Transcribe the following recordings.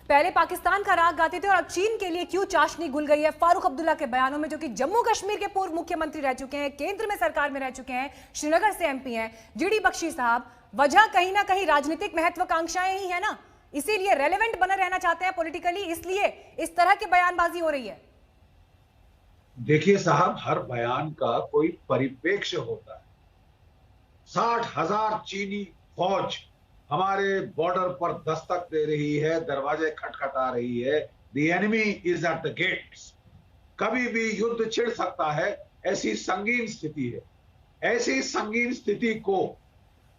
पहले पाकिस्तान का राग गाते थे और अब चीन के लिए क्यों चाशनी घुल गई है फारूक अब्दुल्ला के बयानों में, जो कि जम्मू कश्मीर के पूर्व मुख्यमंत्री रह चुके हैं, केंद्र में सरकार में रह चुके हैं, श्रीनगर से एमपी हैं, जीडी बख्शी साहब। वजह कहीं ना कहीं राजनीतिक महत्वाकांक्षाएं ही है ना, इसीलिए रेलेवेंट बना रहना चाहते हैं पॉलिटिकली, इसलिए इस तरह की बयानबाजी हो रही है। देखिए साहब, हर बयान का कोई परिप्रेक्ष्य होता है। 60,000 चीनी फौज हमारे बॉर्डर पर दस्तक दे रही है, दरवाजे खटखटा रही है। The enemy is at the gates. कभी भी युद्ध छिड़ सकता है, ऐसी संगीन स्थिति है। ऐसी संगीन स्थिति को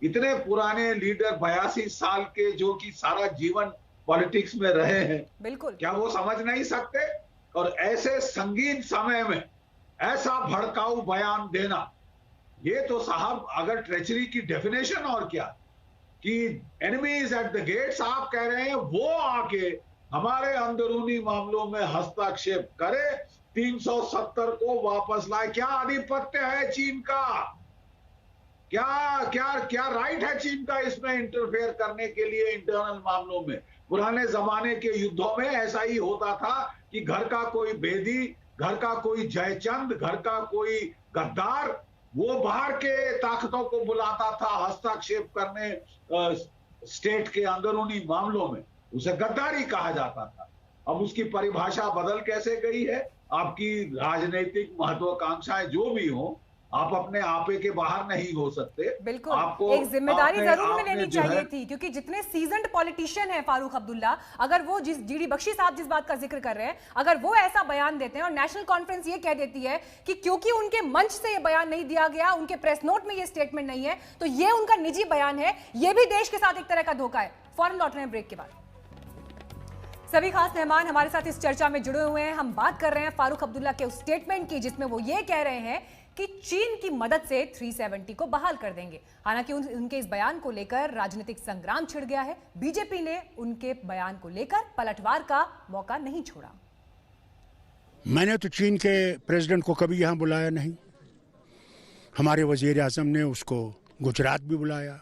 इतने पुराने लीडर 82 साल के, जो कि सारा जीवन पॉलिटिक्स में रहे हैं, बिल्कुल, क्या वो समझ नहीं सकते? और ऐसे संगीन समय में ऐसा भड़काऊ बयान देना, ये तो साहब अगर ट्रेचरी की डेफिनेशन और क्या कि enemy is at the gates, आप कह रहे हैं वो आके हमारे अंदरूनी मामलों में हस्तक्षेप करे, 370 को वापस लाए। क्या आधिपत्य है चीन का? क्या क्या क्या राइट है चीन का इसमें इंटरफेयर करने के लिए इंटरनल मामलों में? पुराने जमाने के युद्धों में ऐसा ही होता था कि घर का कोई बेदी, घर का कोई जयचंद, घर का कोई गद्दार, वो बाहर के ताकतों को बुलाता था हस्तक्षेप करने स्टेट के अंदरूनी मामलों में। उसे गद्दारी कहा जाता था। अब उसकी परिभाषा बदल कैसे गई है? आपकी राजनीतिक महत्वाकांक्षाएं जो भी हो, आप अपने आपे के बाहर नहीं हो सकते। बिल्कुल, आपको एक जिम्मेदारी जरूर में लेनी चाहिए थी, क्योंकि जितने सीजन्ड पॉलिटिशियन हैं फारूक अब्दुल्ला, अगर वो जिस जीडी बख्शी साहब जिस बात का जिक्र कर रहे हैं, अगर वो ऐसा बयान देते हैं और नेशनल कॉन्फ्रेंस ये कह देती है कि क्योंकि उनके मंच से ये बयान नहीं दिया गया, उनके प्रेस नोट में ये स्टेटमेंट नहीं है, तो ये उनका निजी बयान है, ये भी देश के साथ एक तरह का धोखा है। फौरन लौट रहे हैं ब्रेक के बाद। सभी खास मेहमान हमारे साथ इस चर्चा में जुड़े हुए हैं। हम बात कर रहे हैं फारूक अब्दुल्ला के उस स्टेटमेंट की जिसमें वो ये कह रहे हैं कि चीन की मदद से 370 को बहाल कर देंगे। हालांकि उनके इस बयान को लेकर राजनीतिक संग्राम छिड़ गया है। बीजेपी ने उनके बयान को लेकर पलटवार का मौका नहीं छोड़ा। मैंने तो चीन के प्रेसिडेंट को कभी यहां बुलाया नहीं। हमारे वजीर आजम ने उसको गुजरात भी बुलाया,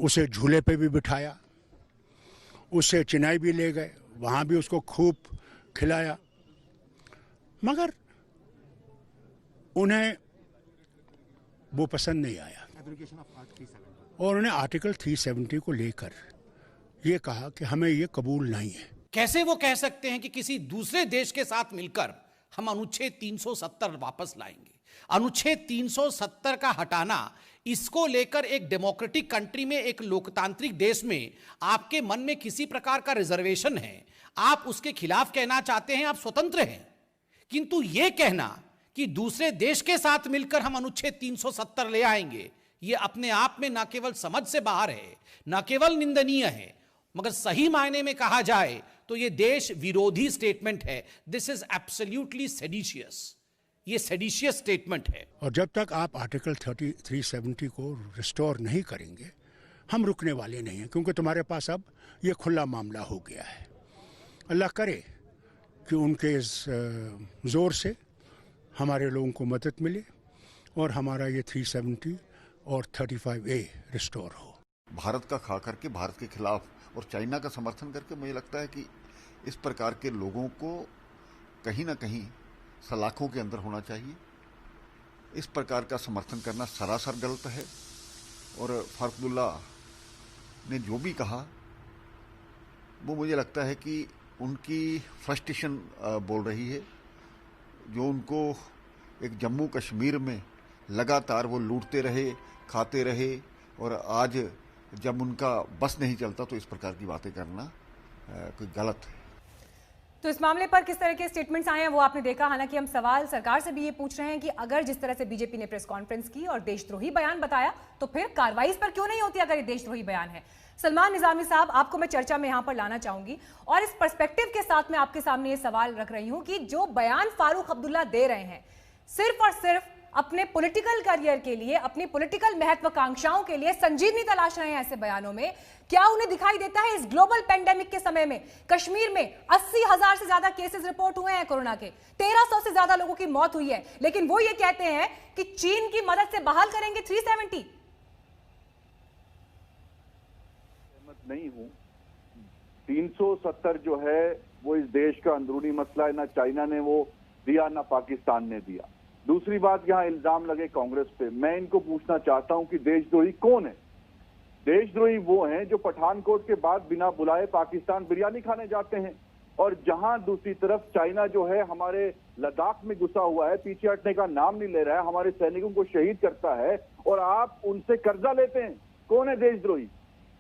उसे झूले पे भी बिठाया, उससे चेन्नई भी ले गए, वहां भी उसको खूब खिलाया, मगर उन्हें वो पसंद नहीं आया और उन्हें आर्टिकल 370 को लेकर ये कहा कि हमें ये कबूल नहीं है। कैसे वो कह सकते हैं कि किसी दूसरे देश के साथ मिलकर हम अनुच्छेद 370 वापस लाएंगे? अनुच्छेद 370 का हटाना, इसको लेकर एक डेमोक्रेटिक कंट्री में, एक लोकतांत्रिक देश में आपके मन में किसी प्रकार का रिजर्वेशन है, आप उसके खिलाफ कहना चाहते हैं, आप स्वतंत्र हैं। किंतु यह कहना कि दूसरे देश के साथ मिलकर हम अनुच्छेद 370 ले आएंगे, यह अपने आप में न केवल समझ से बाहर है, न केवल निंदनीय है, मगर सही मायने में कहा जाए तो यह देश विरोधी स्टेटमेंट है। दिस इज एब्सोल्युटली सेडिशियस, ये सेडिशियस स्टेटमेंट है। और जब तक आप आर्टिकल 370 को रिस्टोर नहीं करेंगे, हम रुकने वाले नहीं हैं, क्योंकि तुम्हारे पास अब ये खुला मामला हो गया है। अल्लाह करे कि उनके इस जोर से हमारे लोगों को मदद मिले और हमारा ये 370 और 35A रिस्टोर हो। भारत का खा करके, भारत के खिलाफ और चाइना का समर्थन करके, मुझे लगता है कि इस प्रकार के लोगों को कहीं ना कहीं सलाखों के अंदर होना चाहिए। इस प्रकार का समर्थन करना सरासर गलत है। और फारूक अब्दुल्ला ने जो भी कहा, वो मुझे लगता है कि उनकी फ्रस्ट्रेशन बोल रही है, जो उनको एक जम्मू कश्मीर में लगातार वो लूटते रहे, खाते रहे, और आज जब उनका बस नहीं चलता तो इस प्रकार की बातें करना कोई गलत है। तो इस मामले पर किस तरह के स्टेटमेंट्स आए हैं वो आपने देखा। हालांकि हम सवाल सरकार से भी ये पूछ रहे हैं कि अगर जिस तरह से बीजेपी ने प्रेस कॉन्फ्रेंस की और देशद्रोही बयान बताया, तो फिर कार्रवाई इस पर क्यों नहीं होती अगर ये देशद्रोही बयान है। सलमान निजामी साहब, आपको मैं चर्चा में यहां पर लाना चाहूंगी और इस पर्सपेक्टिव के साथ मैं आपके सामने ये सवाल रख रही हूं कि जो बयान फारूक अब्दुल्ला दे रहे हैं, सिर्फ और सिर्फ अपने पॉलिटिकल करियर के लिए, अपनी पॉलिटिकल महत्वाकांक्षाओं के लिए संजीवनी तलाश रहे हैं ऐसे बयानों में, क्या उन्हें दिखाई देता है इस ग्लोबल पेंडेमिक के समय में कश्मीर में 80,000 से ज्यादा केसेस रिपोर्ट हुए हैं कोरोना के, 1300 से ज्यादा लोगों की मौत हुई है, लेकिन वो ये कहते हैं कि चीन की मदद से बहाल करेंगे 370? नहीं हूं। 370 जो है वो इस देश का अंदरूनी मसला है, ना चाइना ने वो दिया ना पाकिस्तान ने दिया। दूसरी बात, यहाँ इल्जाम लगे कांग्रेस पे। मैं इनको पूछना चाहता हूं कि देशद्रोही कौन है? देशद्रोही वो हैं जो पठानकोट के बाद बिना बुलाए पाकिस्तान बिरयानी खाने जाते हैं, और जहां दूसरी तरफ चाइना जो है हमारे लद्दाख में घुसा हुआ है, पीछे हटने का नाम नहीं ले रहा है, हमारे सैनिकों को शहीद करता है, और आप उनसे कर्जा लेते हैं। कौन है देशद्रोही?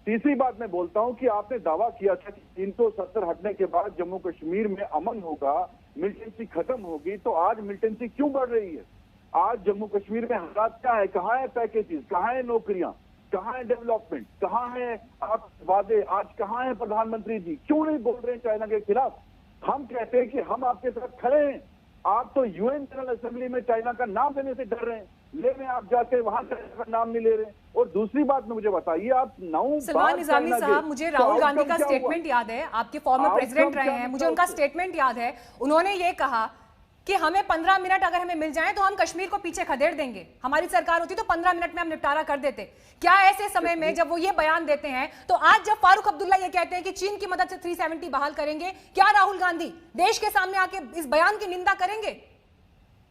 तीसरी बात मैं बोलता हूं कि आपने दावा किया था कि 370 हटने के बाद जम्मू कश्मीर में अमन होगा, मिलिटेंसी खत्म होगी, तो आज मिलिटेंसी क्यों बढ़ रही है? आज जम्मू कश्मीर में हालात क्या है? कहाँ है पैकेजेस, कहाँ है नौकरियां, कहाँ है डेवलपमेंट, कहाँ है आप वादे? आज कहाँ है प्रधानमंत्री जी? क्यों नहीं बोल रहे हैं चाइना के खिलाफ? हम कहते हैं कि हम आपके साथ खड़े हैं, आप तो यूएन जनरल असेंबली में चाइना का नाम लेने से डर रहे हैं, लेने आप जाके वहां चाइना का नाम नहीं ले रहे। और दूसरी बात में मुझे बताइए, आप 9 सलमान निजामी साहब, मुझे राहुल गांधी का स्टेटमेंट याद है, आपके फॉर्मर प्रेसिडेंट रहे हैं, मुझे उनका स्टेटमेंट याद है। उन्होंने ये कहा कि हमें 15 मिनट अगर हमें मिल जाए तो हम कश्मीर को पीछे खदेड़ देंगे, हमारी सरकार होती तो 15 मिनट में हम निपटारा कर देते। क्या ऐसे समय में जब वो ये बयान देते हैं, तो आज जब फारूक अब्दुल्ला ये कहते हैं कि चीन की मदद से 370 बहाल करेंगे, क्या राहुल गांधी देश के सामने आके इस बयान की निंदा करेंगे?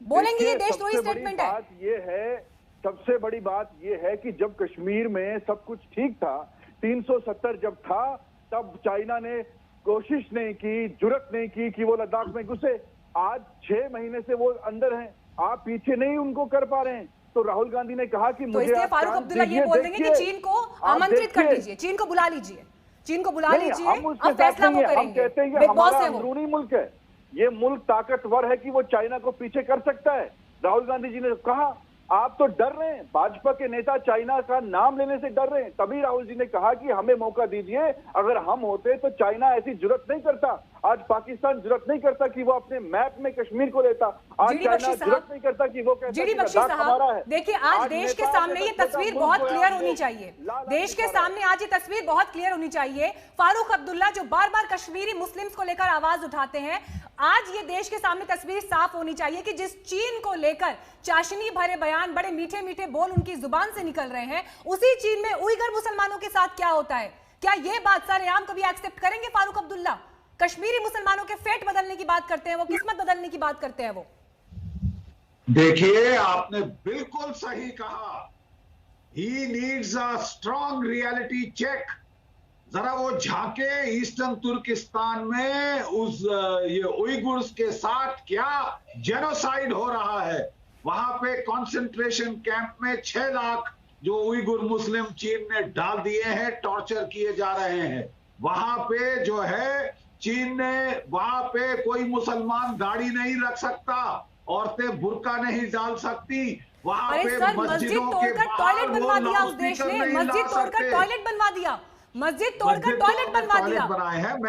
बोलेंगे ये देशद्रोही स्टेटमेंट है? ये है, सबसे बड़ी बात ये है कि जब कश्मीर में सब कुछ ठीक था, 370 जब था, तब चाइना ने कोशिश नहीं की, जुर्रत नहीं की कि वो लद्दाख में घुसे। आज 6 महीने से वो अंदर हैं, आप पीछे नहीं उनको कर पा रहे हैं। तो राहुल गांधी ने कहा कि तो इसलिए फारूक अब्दुल्ला ये बोल देंगे कि चीन को आमंत्रित कर दीजिए, चीन को बुला लीजिए, चीन को बुला लीजिए, अब फैसला वो करेंगे। हम कहते हैं कि हमारा अंदरूनी मुल्क है, ये मुल्क ताकतवर है कि वो चाइना को पीछे कर सकता है। राहुल गांधी जी ने कहा, आप तो डर रहे हैं, भाजपा के नेता चाइना का नाम लेने से डर रहे हैं। तभी राहुल जी ने कहा कि हमें मौका दीजिए, अगर हम होते तो चाइना ऐसी जुर्रत नहीं करता। आज पाकिस्तान जुर्रत नहीं करता कि वो अपने मैप में कश्मीर को लेता। आज चाइना जुर्रत नहीं करता कि वो कहता है लद्दाख हमारा है। देखिए, आज देश के सामने ये तस्वीर बहुत क्लियर होनी चाहिए, देश के सामने आज ये तस्वीर बहुत क्लियर होनी चाहिए। फारूक अब्दुल्ला जो बार बार कश्मीरी मुस्लिम्स को लेकर आवाज उठाते हैं, आज ये देश के सामने तस्वीर साफ होनी चाहिए कि जिस चीन को लेकर चाशनी भरे बयान, बड़े मीठे मीठे बोल उनकी जुबान से निकल रहे हैं, उसी चीन में उइगर मुसलमानों के साथ क्या होता है? क्या ये बात सरेआम कभी एक्सेप्ट करेंगे फारूक अब्दुल्ला? कश्मीरी मुसलमानों के फेट बदलने की बात करते हैं वो, किस्मत बदलने की बात करते हैं वो। देखिए, आपने बिल्कुल सही कहा, he needs a strong reality check. जरा वो झांके ईस्टर्न तुर्किस्तान में उस ये उइगुर्स के साथ क्या जेनोसाइड हो रहा है। वहां पे कंसंट्रेशन कैंप में 6 लाख जो उइगुर मुस्लिम चीन ने डाल दिए हैं, टॉर्चर किए जा रहे हैं। वहां पे जो है चीन ने, वहां पे कोई मुसलमान दाढ़ी नहीं रख सकता, औरतें बुर्का नहीं डाल सकती। वहां पे मस्जिद तोड़कर टॉयलेट बनवा दिया उस देश ने, मस्जिद तोड़कर टॉयलेट बनवा दिया, मस्जिद तोड़कर टॉयलेट बनवा दिया।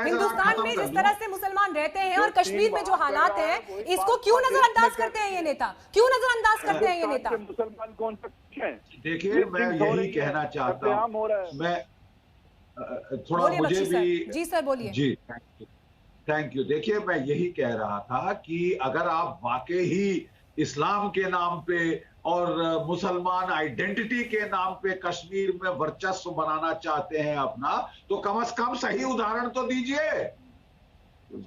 हिंदुस्तान में जिस तरह से मुसलमान रहते हैं और कश्मीर में जो हालात है, इसको क्यों नजरअंदाज करते हैं ये नेता? क्यों नजरअंदाज करते हैं ये नेता? मुसलमान कौन सकते हैं? देखिए, मैं यही कहना चाहता हूँ, मैं थोड़ा मुझे भी जी सर बोलिए। जी थैंक यू। देखिए, मैं यही कह रहा था कि अगर आप वाकई ही इस्लाम के नाम पे और मुसलमान आइडेंटिटी के नाम पे कश्मीर में वर्चस्व बनाना चाहते हैं अपना, तो कम से कम सही उदाहरण तो दीजिए।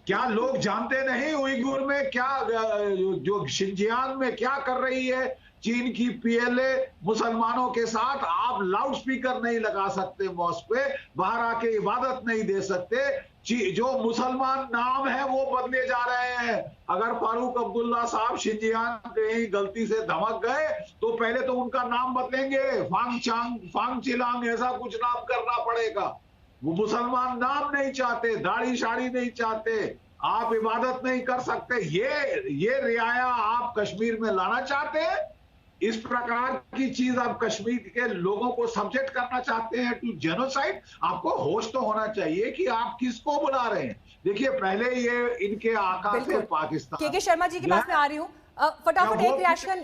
क्या लोग जानते नहीं उइगुर में क्या, जो शिनजियांग में क्या कर रही है चीन की पीएलए मुसलमानों के साथ? आप लाउड स्पीकर नहीं लगा सकते मॉस्क पे, बाहर आके इबादत नहीं दे सकते, जो मुसलमान नाम है वो बदले जा रहे हैं। अगर फारूक अब्दुल्ला साहब शिनजियांग कहीं गलती से धमक गए तो पहले तो उनका नाम बदलेंगे, फांग चिलांग ऐसा कुछ नाम करना पड़ेगा। वो मुसलमान नाम नहीं चाहते, दाढ़ी शाड़ी नहीं चाहते, आप इबादत नहीं कर सकते। ये रियाया आप कश्मीर में लाना चाहते हैं? इस प्रकार की चीज आप कश्मीर के लोगों को सब्जेक्ट करना चाहते हैं टू जेनोसाइड? आपको होश तो होना चाहिए कि आप किसको बुला रहे हैं। देखिए, पहले ये इनके आका थे पाकिस्तान। के शर्मा जी के पास में आ रही हूँ, फटाफट एक रिएक्शन।